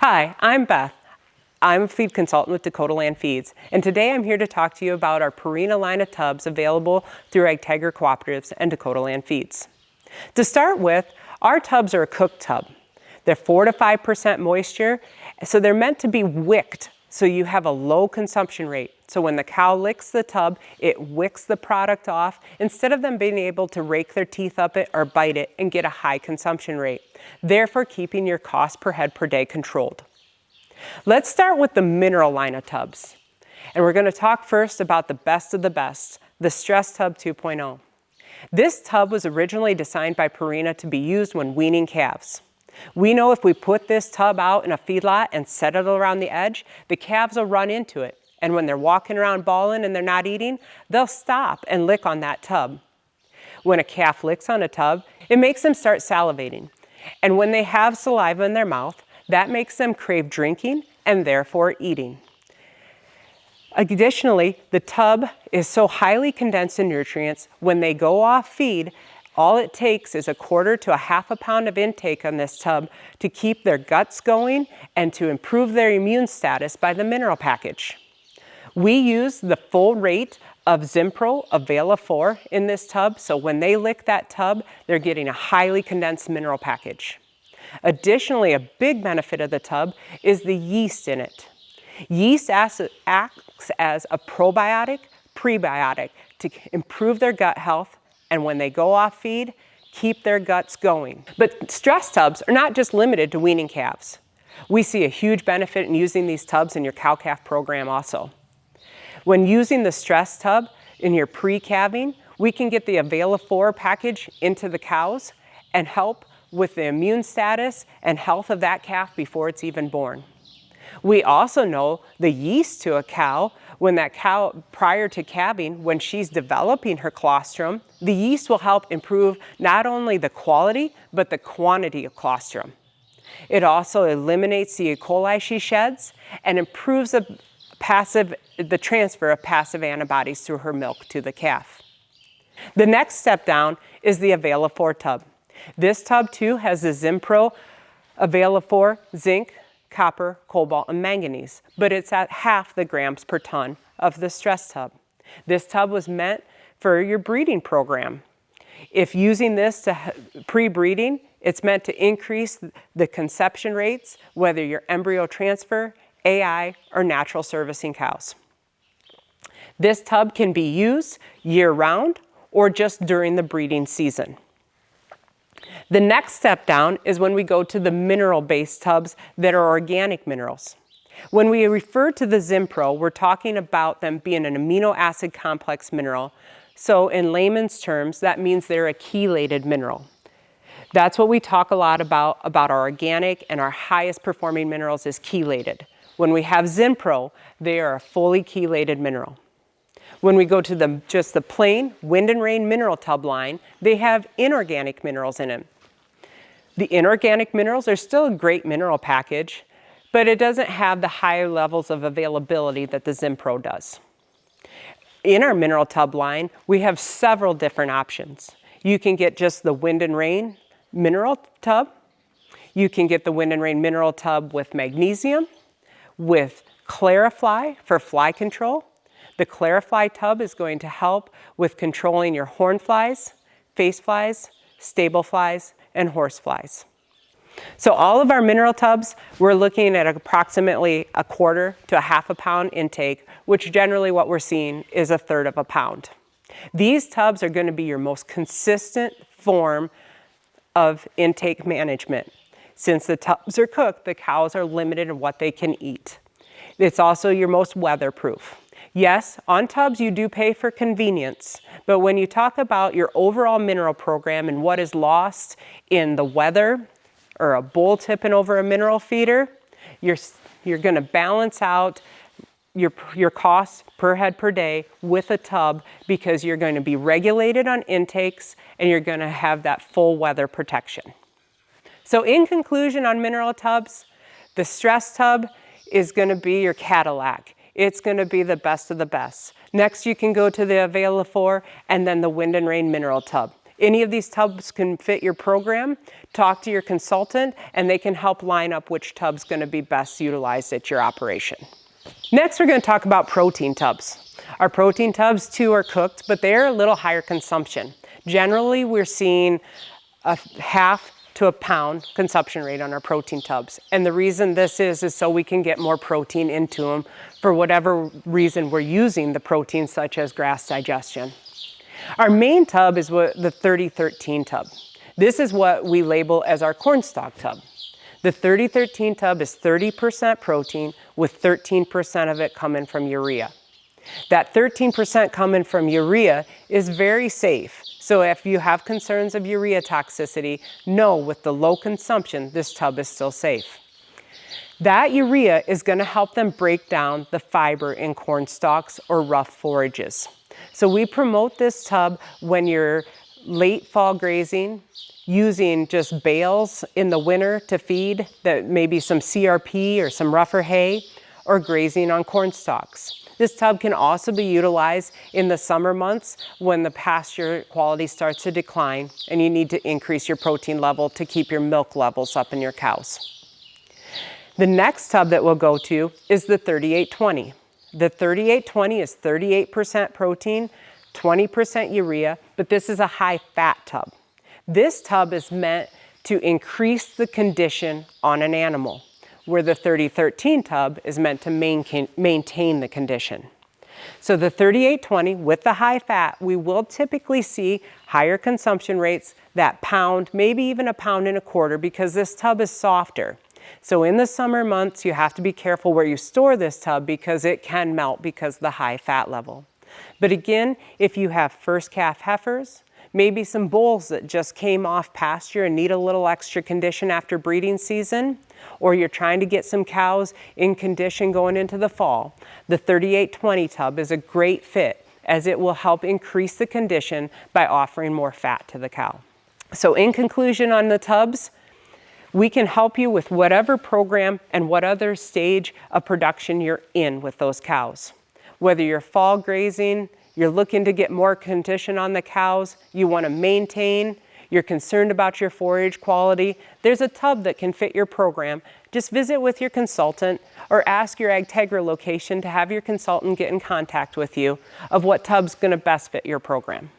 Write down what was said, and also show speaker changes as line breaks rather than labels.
Hi, I'm Beth. I'm a feed consultant with Dakotaland Feeds, and today I'm here to talk to you about our Purina line of tubs available through Agtegra Cooperatives and Dakotaland Feeds. To start with, our tubs are a cooked tub. They're 4 to 5% moisture, so they're meant to be wicked, so you have a low consumption rate. So when the cow licks the tub, it wicks the product off instead of them being able to rake their teeth up it or bite it and get a high consumption rate, therefore keeping your cost per head per day controlled. Let's start with the mineral line of tubs. And we're going to talk first about the best of the best, the Stress Tub 2.0. This tub was originally designed by Purina to be used when weaning calves. We know if we put this tub out in a feedlot and set it around the edge, the calves will run into it. And when they're walking around bawling and they're not eating, they'll stop and lick on that tub. When a calf licks on a tub, it makes them start salivating. And when they have saliva in their mouth, that makes them crave drinking and therefore eating. Additionally, the tub is so highly condensed in nutrients, when they go off feed, all it takes is 1/4 to 1/2 pound of intake on this tub to keep their guts going and to improve their immune status by the mineral package. We use the full rate of Zimpro Avela-4 in this tub, so when they lick that tub, they're getting a highly condensed mineral package. Additionally, a big benefit of the tub is the yeast in it. Yeast acts as a probiotic, prebiotic to improve their gut health, and when they go off feed, keep their guts going. But stress tubs are not just limited to weaning calves. We see a huge benefit in using these tubs in your cow-calf program also. When using the stress tub in your pre-calving, we can get the Avela-4 package into the cows and help with the immune status and health of that calf before it's even born. We also know the yeast to a cow, when that cow, prior to calving, when she's developing her colostrum, the yeast will help improve not only the quality, but the quantity of colostrum. It also eliminates the E. coli she sheds and improves the transfer of passive antibodies through her milk to the calf. The next step down is the Avela-4 tub. This tub too has the Zimpro Avela-4 zinc, copper, cobalt, and manganese, but it's at 1/2 the grams per ton of the stress tub. This tub was meant for your breeding program. If using this to pre-breeding, it's meant to increase the conception rates, whether you're embryo transfer, AI, or natural servicing cows. This tub can be used year-round or just during the breeding season. The next step down is when we go to the mineral-based tubs that are organic minerals. When we refer to the Zimpro, we're talking about them being an amino acid complex mineral. So in layman's terms, that means they're a chelated mineral. That's what we talk a lot about our organic, and our highest performing minerals is chelated. When we have Zimpro, they are a fully chelated mineral. When we go to just the plain Wind and Rain mineral tub line, they have inorganic minerals in them. The inorganic minerals are still a great mineral package, but it doesn't have the high levels of availability that the Zimpro does. In our mineral tub line, we have several different options. You can get just the Wind and Rain mineral tub. You can get the Wind and Rain mineral tub with magnesium, with Clarifly for fly control. The Clarifly tub is going to help with controlling your horn flies, face flies, stable flies, and horse flies. So all of our mineral tubs, we're looking at approximately 1/4 to 1/2 pound intake, which generally what we're seeing is 1/3 pound. These tubs are going to be your most consistent form of intake management. Since the tubs are cooked, the cows are limited in what they can eat. It's also your most weatherproof. Yes, on tubs you do pay for convenience, but when you talk about your overall mineral program and what is lost in the weather or a bull tipping over a mineral feeder, you're going to balance out your costs per head per day with a tub, because you're going to be regulated on intakes and you're going to have that full weather protection. So in conclusion on mineral tubs, the stress tub is going to be your Cadillac. It's going to be the best of the best. Next, you can go to the Avela-4 and then the Wind and Rain mineral tub. Any of these tubs can fit your program. Talk to your consultant and they can help line up which tub's going to be best utilized at your operation. Next, we're going to talk about protein tubs. Our protein tubs too are cooked, but they're a little higher consumption. Generally, we're seeing a half to a pound consumption rate on our protein tubs. And the reason this is so we can get more protein into them for whatever reason we're using the protein, such as grass digestion. Our main tub is the 3013 tub. This is what we label as our cornstalk tub. The 3013 tub is 30% protein with 13% of it coming from urea. That 13% coming from urea is very safe. So if you have concerns of urea toxicity, know with the low consumption, this tub is still safe. That urea is going to help them break down the fiber in corn stalks or rough forages. So we promote this tub when you're late fall grazing, using just bales in the winter to feed, that maybe some CRP or some rougher hay, or grazing on corn stalks. This tub can also be utilized in the summer months when the pasture quality starts to decline and you need to increase your protein level to keep your milk levels up in your cows. The next tub that we'll go to is the 3820. The 3820 is 38% protein, 20% urea, but this is a high fat tub. This tub is meant to increase the condition on an animal, where the 3013 tub is meant to maintain the condition. So the 3820 with the high fat, we will typically see higher consumption rates, that pound, maybe even a pound and a quarter, because this tub is softer. So in the summer months, you have to be careful where you store this tub because it can melt because of the high fat level. But again, if you have first calf heifers, maybe some bulls that just came off pasture and need a little extra condition after breeding season, or you're trying to get some cows in condition going into the fall, the 3820 tub is a great fit as it will help increase the condition by offering more fat to the cow. So in conclusion on the tubs, we can help you with whatever program and what other stage of production you're in with those cows. Whether you're fall grazing, you're looking to get more condition on the cows, you want to maintain, you're concerned about your forage quality, there's a tub that can fit your program. Just visit with your consultant or ask your Agtegra location to have your consultant get in contact with you of what tub's going to best fit your program.